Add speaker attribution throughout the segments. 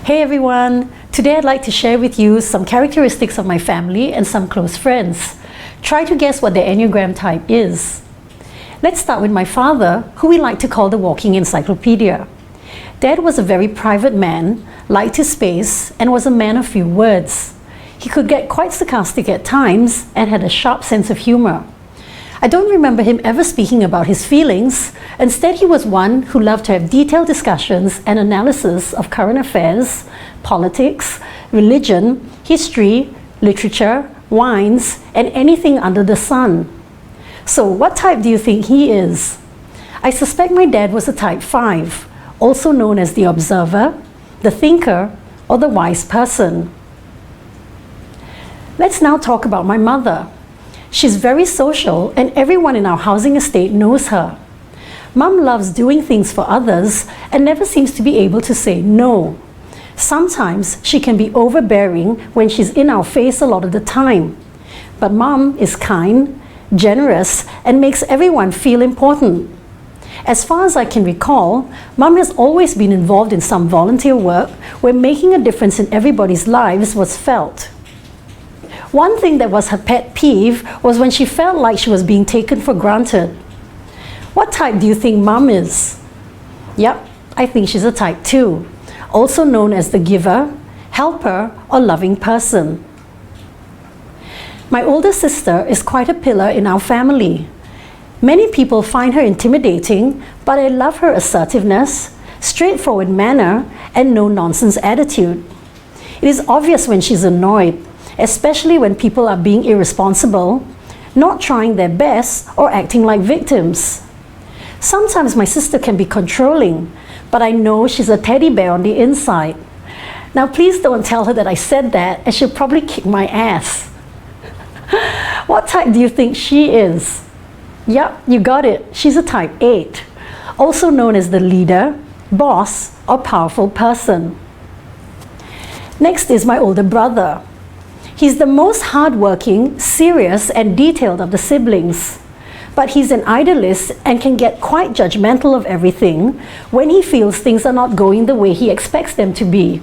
Speaker 1: Hey everyone! Today I'd like to share with you some characteristics of my family and some close friends. Try to guess what their Enneagram type is. Let's start with my father, who we like to call the walking encyclopedia. Dad was a very private man, liked his space, and was a man of few words. He could get quite sarcastic at times and had a sharp sense of humor. I don't remember him ever speaking about his feelings. Instead, he was one who loved to have detailed discussions and analysis of current affairs, politics, religion, history, literature, wines, and anything under the sun. So what type do you think he is? I suspect my dad was a type 5, also known as the observer, the thinker, or the wise person. Let's now talk about my mother. She's very social and everyone in our housing estate knows her. Mum loves doing things for others and never seems to be able to say no. Sometimes she can be overbearing when she's in our face a lot of the time. But Mum is kind, generous, and makes everyone feel important. As far as I can recall, Mum has always been involved in some volunteer work where making a difference in everybody's lives was felt. One thing that was her pet peeve was when she felt like she was being taken for granted. What type do you think Mum is? Yep, I think she's a type 2, also known as the giver, helper, or loving person. My older sister is quite a pillar in our family. Many people find her intimidating, but I love her assertiveness, straightforward manner, and no-nonsense attitude. It is obvious when she's annoyed, especially when people are being irresponsible, not trying their best, or acting like victims. Sometimes my sister can be controlling, but I know she's a teddy bear on the inside. Now please don't tell her that I said that, and she'll probably kick my ass. What type do you think she is? Yep, you got it. She's a type 8, also known as the leader, boss, or powerful person. Next is my older brother. He's the most hardworking, serious, and detailed of the siblings. But he's an idealist and can get quite judgmental of everything when he feels things are not going the way he expects them to be.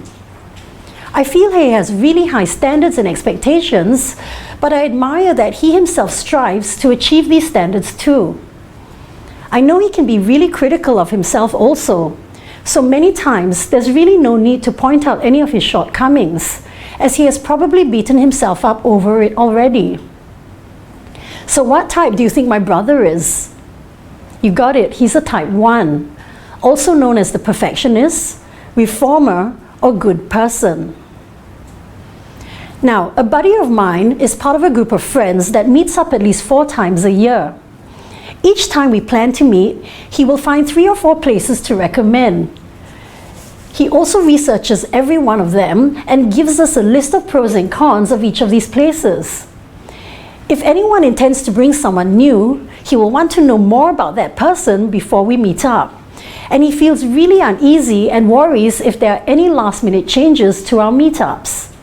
Speaker 1: I feel he has really high standards and expectations, but I admire that he himself strives to achieve these standards too. I know he can be really critical of himself also, so many times there's really no need to point out any of his shortcomings, as he has probably beaten himself up over it already. So what type do you think my brother is? You got it, he's a type 1, also known as the perfectionist, reformer, or good person. Now, a buddy of mine is part of a group of friends that meets up at least 4 times a year. Each time we plan to meet, he will find 3 or 4 places to recommend. He also researches every one of them and gives us a list of pros and cons of each of these places. If anyone intends to bring someone new, he will want to know more about that person before we meet up. And he feels really uneasy and worries if there are any last-minute changes to our meetups.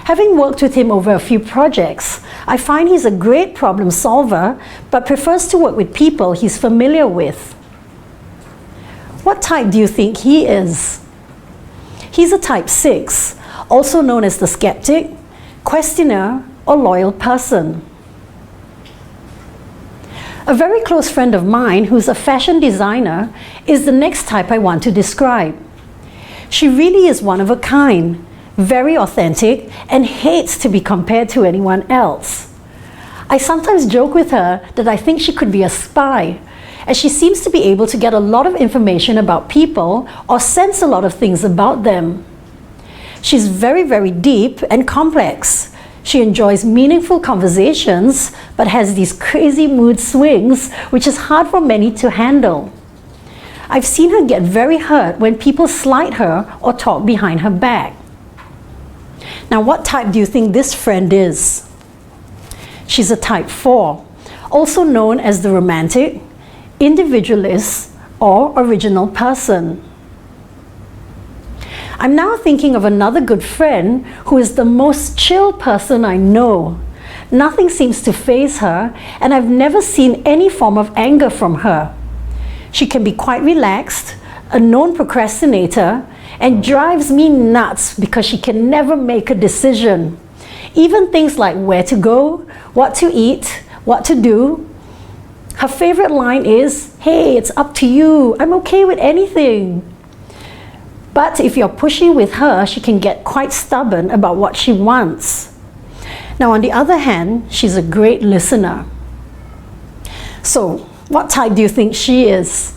Speaker 1: Having worked with him over a few projects, I find he's a great problem solver, but prefers to work with people he's familiar with. What type do you think he is? He's a type 6, also known as the skeptic, questioner, or loyal person. A very close friend of mine who's a fashion designer is the next type I want to describe. She really is one of a kind, very authentic, and hates to be compared to anyone else. I sometimes joke with her that I think she could be a spy, as she seems to be able to get a lot of information about people or sense a lot of things about them. She's very, very deep and complex. She enjoys meaningful conversations, but has these crazy mood swings, which is hard for many to handle. I've seen her get very hurt when people slight her or talk behind her back. Now, what type do you think this friend is? She's a type 4, also known as the romantic, individualist, or original person. I'm now thinking of another good friend who is the most chill person I know. Nothing seems to faze her, and I've never seen any form of anger from her. She can be quite relaxed, a known procrastinator, and drives me nuts because she can never make a decision. Even things like where to go, what to eat, what to do. Her favorite line is, "Hey, it's up to you. I'm okay with anything." But if you're pushy with her, she can get quite stubborn about what she wants. Now, on the other hand, she's a great listener. So, what type do you think she is?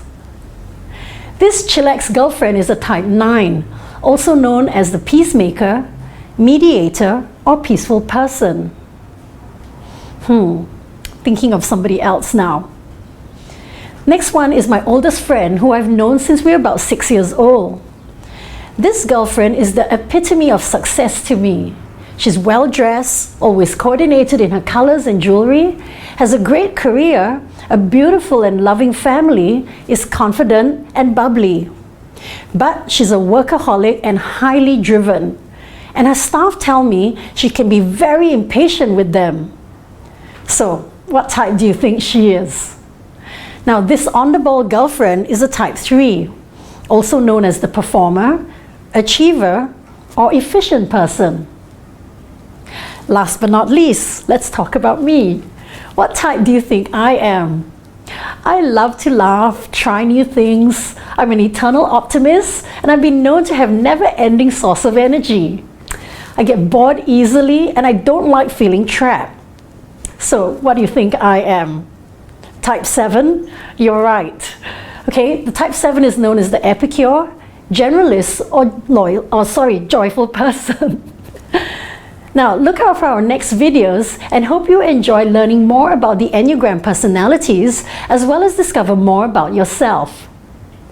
Speaker 1: This chillax girlfriend is a type 9, also known as the peacemaker, mediator, or peaceful person. Thinking of somebody else now. Next one is my oldest friend, who I've known since we were about 6 years old. This girlfriend is the epitome of success to me. She's well dressed, always coordinated in her colors and jewelry, has a great career, a beautiful and loving family, is confident and bubbly. But she's a workaholic and highly driven. And her staff tell me she can be very impatient with them. So, what type do you think she is? Now, this on-the-ball girlfriend is a type 3, also known as the performer, achiever, or efficient person. Last but not least, let's talk about me. What type do you think I am? I love to laugh, try new things. I'm an eternal optimist, and I've been known to have never-ending source of energy. I get bored easily, and I don't like feeling trapped. So, what do you think I am? Type 7? You're right. Okay, the type 7 is known as the epicure, generalist, or joyful person. Now, look out for our next videos and hope you enjoy learning more about the Enneagram personalities as well as discover more about yourself.